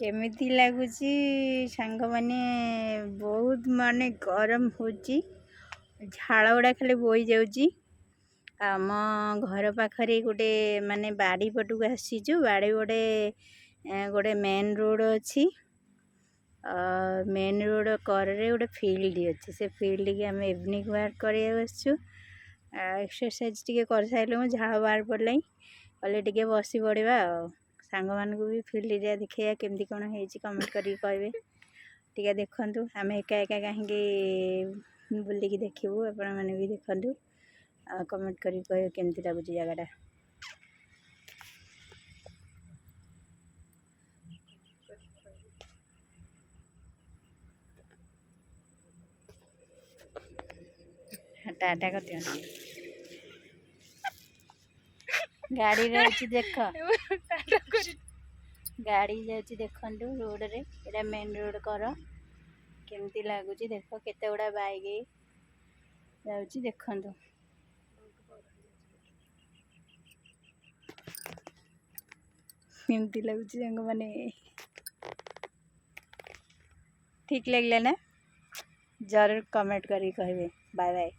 केमिति लगुची सांग माने बहुत माने गरम होची झाड़ गुड़ा खाली बोई जाऊची। आम घर पाखरे गोटे माने बाड़ी पटू आसीचु बाड़ी गोटे गोटे मेन रोड अच्छी मेन रोड करे गोटे फील्ड अच्छी से फील्ड की आम इवनिंग वाक कर एक्सरसाइज टी कर सारे झाड़ बाहर पड़े कले टे बस पड़ा सांग मान भी फील्ड एरिया देखा केमती कौन है कमेंट करें टे देखु आम एका एका कहीं बुलिकी देखू आपण मैंने भी देखु कमेंट करें केमती लगुच जगटा। टाटा कर गाड़ी रही देख गाड़ी जाऊँगी देखु रोड रे एटा मेन रोड कर केमती लगुच देख केते गुड़ा बाइक जाऊँगी देखु केमती लगुच माने ठीक लगला ना जरूर कमेंट करी कहबे। Bye bye.